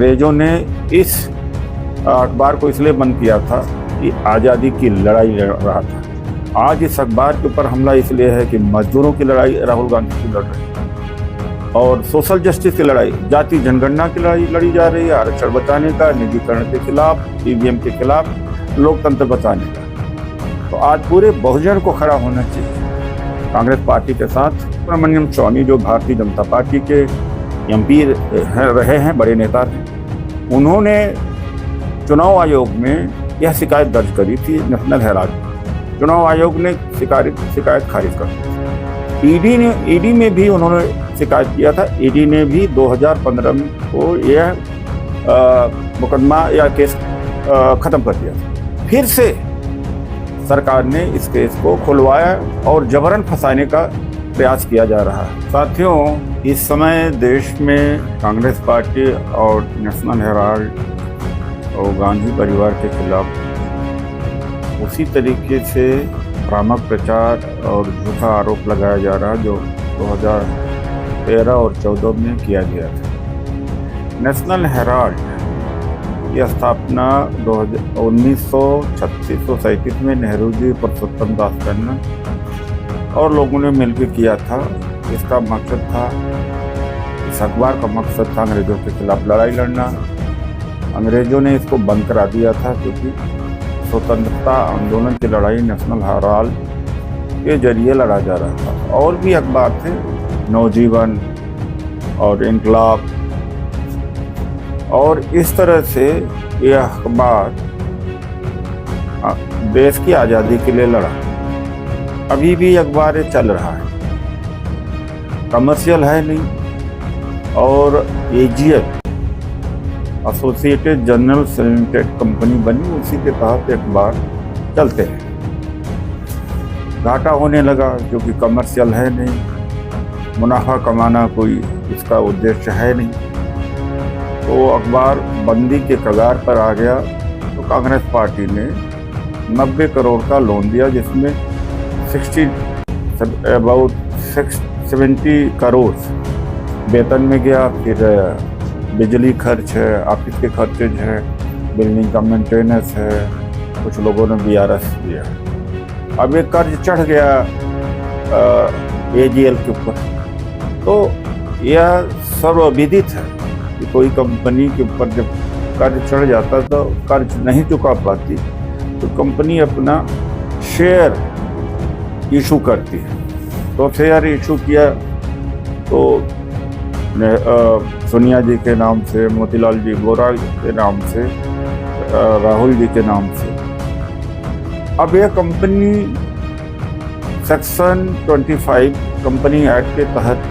अंग्रेजों ने इस अखबार को इसलिए बंद किया था कि आज़ादी की लड़ाई लड़ रहा था। आज इस अखबार के ऊपर हमला इसलिए है कि मजदूरों की लड़ाई राहुल गांधी की लड़ रहे हैं और सोशल जस्टिस की लड़ाई, जाति जनगणना की लड़ाई लड़ी जा रही है, आरक्षण बचाने का, निजीकरण के खिलाफ, ईवीएम के खिलाफ, लोकतंत्र बचाने का। तो आज पूरे बहुजन को खड़ा होना चाहिए कांग्रेस पार्टी के साथ। सुब्रमण्यम स्वामी जो भारतीय जनता पार्टी के एमपी रहे हैं, बड़े नेता थे, उन्होंने चुनाव आयोग में यह शिकायत दर्ज करी थी नेशनल हेराल्ड। चुनाव आयोग ने शिकायत खारिज कर दी। ईडी में भी उन्होंने शिकायत किया था। ईडी ने भी 2015 को यह मुकदमा या केस खत्म कर दिया था। फिर से सरकार ने इस केस को खुलवाया और जबरन फंसाने का प्रयास किया जा रहा है। साथियों, इस समय देश में कांग्रेस पार्टी और नेशनल हेराल्ड और गांधी परिवार के खिलाफ उसी तरीके से भ्रामक प्रचार और झूठा आरोप लगाया जा रहा है जो 2013 और 2014 में किया गया था। नेशनल हेराल्ड की स्थापना 1936-37 में नेहरू जी, पुरुषोत्तम दास टंडन और लोगों ने मिलकर किया था। इसका मकसद था, इस अखबार का मकसद था अंग्रेजों के खिलाफ लड़ाई लड़ना। अंग्रेजों ने इसको बंद करा दिया था क्योंकि स्वतंत्रता आंदोलन की लड़ाई नेशनल हेराल्ड के जरिए लड़ा जा रहा था। और भी अखबार थे, नवजीवन और इनकलाब, और इस तरह से यह अखबार देश की आज़ादी के लिए लड़ा। अभी भी अखबार ये चल रहा है, कमर्शियल है नहीं। और AGL associated journals limited company बनी, उसी के तहत अखबार चलते हैं। घाटा होने लगा क्योंकि कमर्शियल है नहीं, मुनाफा कमाना कोई इसका उद्देश्य है नहीं, तो अखबार बंदी के कगार पर आ गया। तो कांग्रेस पार्टी ने 90 करोड़ का लोन दिया, जिसमें 70 करोड़ वेतन में गया, फिर बिजली खर्च है, ऑफिस के खर्चेज हैं, बिल्डिंग का मेंटेनेंस है, कुछ लोगों ने बीआरएस दिया। अब ये कर्ज चढ़ गया एजीएल के ऊपर। तो यह सर्वविदित है कि कोई कंपनी के ऊपर जब कर्ज चढ़ जाता तो कर्ज नहीं चुका पाती तो कंपनी अपना शेयर इशू करती है। तो शेयर इशू किया तो सोनिया जी के नाम से, मोतीलाल जी वोरा के नाम से, राहुल जी के नाम से। अब यह कंपनी सेक्शन 25 कंपनी एक्ट के तहत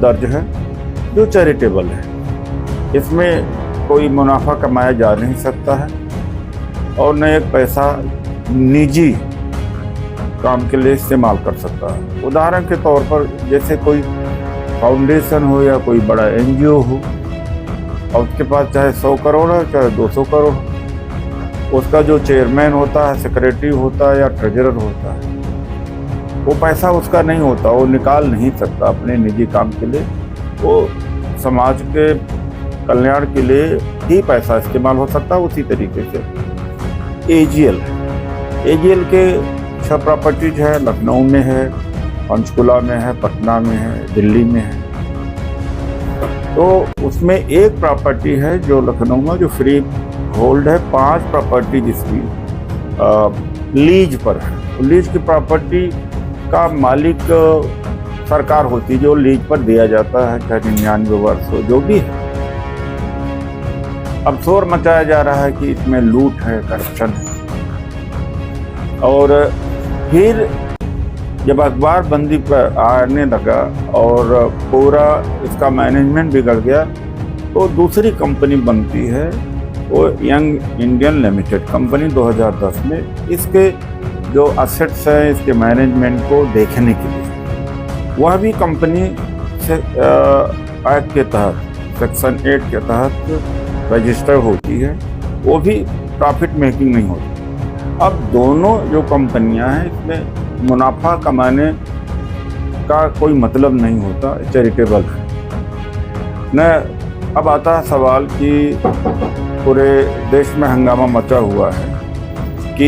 दर्ज है, जो चैरिटेबल है। इसमें कोई मुनाफा कमाया जा नहीं सकता है और न एक पैसा निजी काम के लिए इस्तेमाल कर सकता है। उदाहरण के तौर पर जैसे कोई फाउंडेशन हो या कोई बड़ा एनजीओ हो और उसके पास चाहे 100 करोड़ है चाहे 200 करोड़, उसका जो चेयरमैन होता है, सेक्रेटरी होता है या ट्रेजरर होता है, वो पैसा उसका नहीं होता, वो निकाल नहीं सकता अपने निजी काम के लिए। वो समाज के कल्याण के लिए ही पैसा इस्तेमाल हो सकता है। उसी तरीके से एजीएल के 6 प्रॉपर्टीज है, लखनऊ में है, पंचकुला में है, पटना में है, दिल्ली में है। तो उसमें एक प्रॉपर्टी है जो लखनऊ में जो फ्री होल्ड है, 5 प्रॉपर्टी जिसकी लीज पर है। लीज की प्रॉपर्टी का मालिक सरकार होती है, जो लीज पर दिया जाता है, चाहे 99 वर्ष हो, जो भी है। अब शोर मचाया जा रहा है कि इसमें लूट है, करप्शन है। और फिर जब अखबार बंदी पर आने लगा और पूरा इसका मैनेजमेंट बिगड़ गया, तो दूसरी कंपनी बनती है, वो यंग इंडियन लिमिटेड कंपनी 2010 में। इसके जो असेट्स हैं, इसके मैनेजमेंट को देखने के लिए, वह भी कंपनी से एक्ट के तहत, सेक्शन 8 के तहत रजिस्टर होती है, वो भी प्रॉफिट मेकिंग नहीं होती। अब दोनों जो कंपनियां हैं, इसमें मुनाफा कमाने का कोई मतलब नहीं होता, चैरिटेबल है। न अब आता है सवाल कि पूरे देश में हंगामा मचा हुआ है कि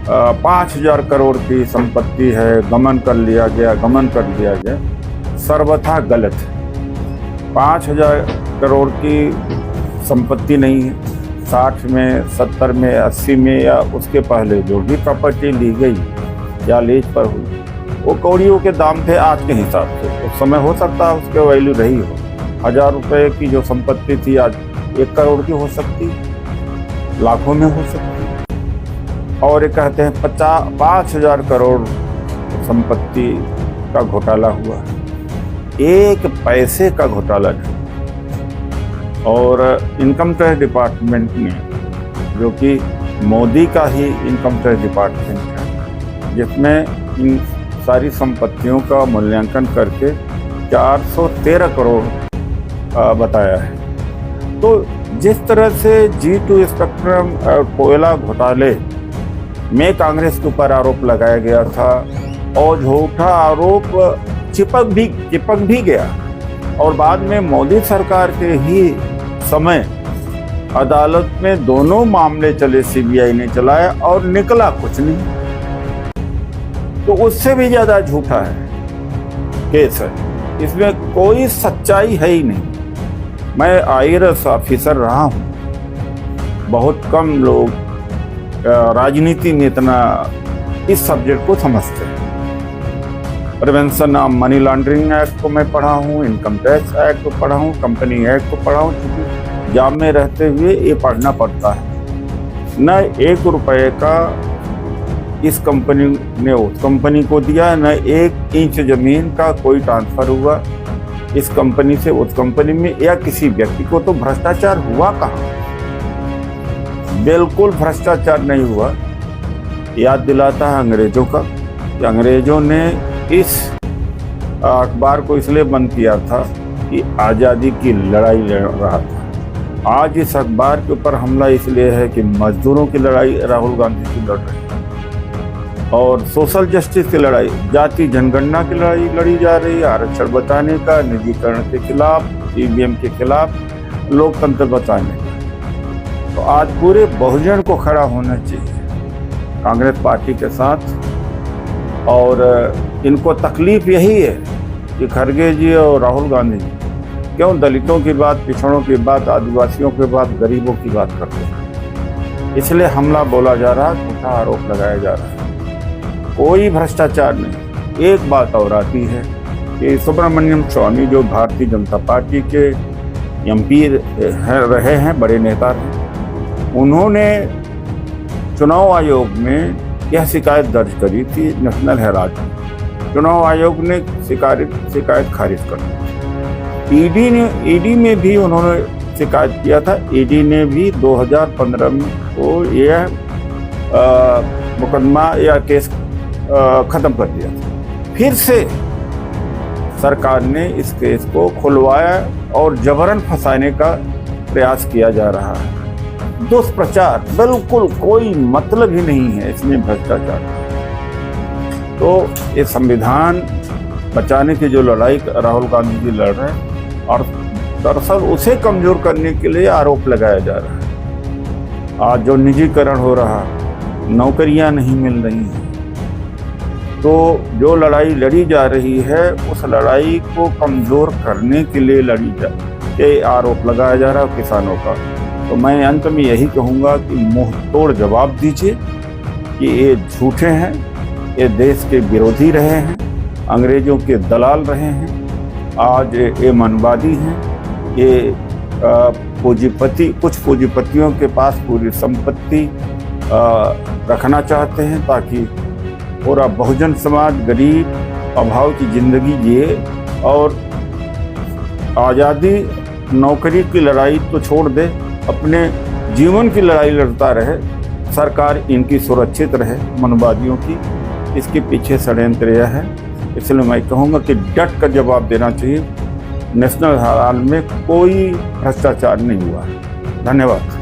5,000 करोड़ की संपत्ति है, गमन कर लिया गया, सर्वथा गलत है। 5,000 करोड़ की संपत्ति नहीं है। 60 में, 70 में, 80 में या उसके पहले जो भी प्रॉपर्टी ली गई या लीज पर हुई, वो कौड़ियों के दाम थे आज के हिसाब से। उस समय हो सकता है उसके वैल्यू रही हो। 1,000 रुपये की जो संपत्ति थी आज 1 करोड़ की हो सकती, लाखों में हो सकती। और ये कहते हैं 5,000 करोड़ संपत्ति का घोटाला हुआ, एक पैसे का घोटाला नहीं। और इनकम टैक्स डिपार्टमेंट में, जो कि मोदी का ही इनकम टैक्स डिपार्टमेंट है, जिसमें इन सारी संपत्तियों का मूल्यांकन करके 413 करोड़ बताया है। तो जिस तरह से G2 स्पेक्ट्रम और कोयला घोटाले में कांग्रेस के ऊपर आरोप लगाया गया था और झूठा आरोप चिपक भी गया, और बाद में मोदी सरकार के ही समय अदालत में दोनों मामले चले, CBI ने चलाया और निकला कुछ नहीं, तो उससे भी ज्यादा झूठा है केस है। इसमें कोई सच्चाई है ही नहीं। मैं IRS ऑफिसर रहा हूँ, बहुत कम लोग राजनीति में इतना इस सब्जेक्ट को समझते हैं। Prevention of money laundering act को मैं पढ़ा हूँ, इनकम टैक्स एक्ट को पढ़ा हूँ, कंपनी एक्ट को पढ़ा हूँ, क्योंकि जॉब में रहते हुए ये पढ़ना पड़ता है। न 1 रुपये का इस कंपनी ने उस कंपनी को दिया, न 1 इंच जमीन का कोई ट्रांसफर हुआ इस कंपनी से उस कंपनी में, या किसी व्यक्ति को। तो भ्रष्टाचार हुआ कहाँ? बिल्कुल भ्रष्टाचार नहीं हुआ। याद दिलाता है अंग्रेजों का, कि अंग्रेजों ने इस अखबार को इसलिए बंद किया था कि आज़ादी की लड़ाई लड़ रहा था। आज इस अखबार के ऊपर हमला इसलिए है कि मजदूरों की लड़ाई राहुल गांधी की लड़ रहे हैं, और सोशल जस्टिस की लड़ाई, जाति जनगणना की लड़ाई लड़ी जा रही है, आरक्षण बचाने का, निजीकरण के खिलाफ, EVM के खिलाफ, लोकतंत्र बचाने का। तो आज पूरे बहुजन को खड़ा होना चाहिए कांग्रेस पार्टी के साथ। और इनको तकलीफ यही है कि खड़गे जी और राहुल गांधी जी क्यों दलितों की बात, पिछड़ों की बात, आदिवासियों की बात, गरीबों की बात करते हैं। इसलिए हमला बोला जा रहा है, झूठा आरोप लगाया जा रहा है। कोई भ्रष्टाचार नहीं। एक बात और आती है कि सुब्रमण्यम स्वामी, जो भारतीय जनता पार्टी के MP रहे हैं, बड़े नेता हैं, उन्होंने चुनाव आयोग में यह शिकायत दर्ज करी थी नेशनल हेराल्ड। चुनाव आयोग ने शिकायत खारिज कर दी। ED में भी उन्होंने शिकायत किया था। ED ने भी 2015 में को यह मुकदमा या केस खत्म कर दिया था। फिर से सरकार ने इस केस को खुलवाया और जबरन फंसाने का प्रयास किया जा रहा है। दुष्प्रचार, बिल्कुल कोई मतलब ही नहीं है इसमें भ्रष्टाचार। तो ये संविधान बचाने की जो लड़ाई राहुल गांधी जी लड़ रहे हैं, और दरअसल उसे कमजोर करने के लिए आरोप लगाया जा रहा है। आज जो निजीकरण हो रहा, नौकरियां नहीं मिल रही हैं, तो जो लड़ाई लड़ी जा रही है उस लड़ाई को कमजोर करने के लिए ये आरोप लगाया जा रहा है किसानों का। तो मैं अंत में यही कहूँगा कि मुंह तोड़ जवाब दीजिए कि ये झूठे हैं, ये देश के विरोधी रहे हैं, अंग्रेजों के दलाल रहे हैं, आज ये मनवादी हैं, ये कुछ पूंजीपतियों के पास पूरी संपत्ति रखना चाहते हैं ताकि पूरा बहुजन समाज गरीब अभाव की जिंदगी जिए। और आज़ादी, नौकरी की लड़ाई तो छोड़ दे, अपने जीवन की लड़ाई लड़ता रहे, सरकार इनकी सुरक्षित रहे मनवादियों की। इसके पीछे षड्यंत्र यह है। इसलिए मैं कहूँगा कि डट कर जवाब देना चाहिए। नेशनल हेराल्ड में कोई भ्रष्टाचार नहीं हुआ है। धन्यवाद।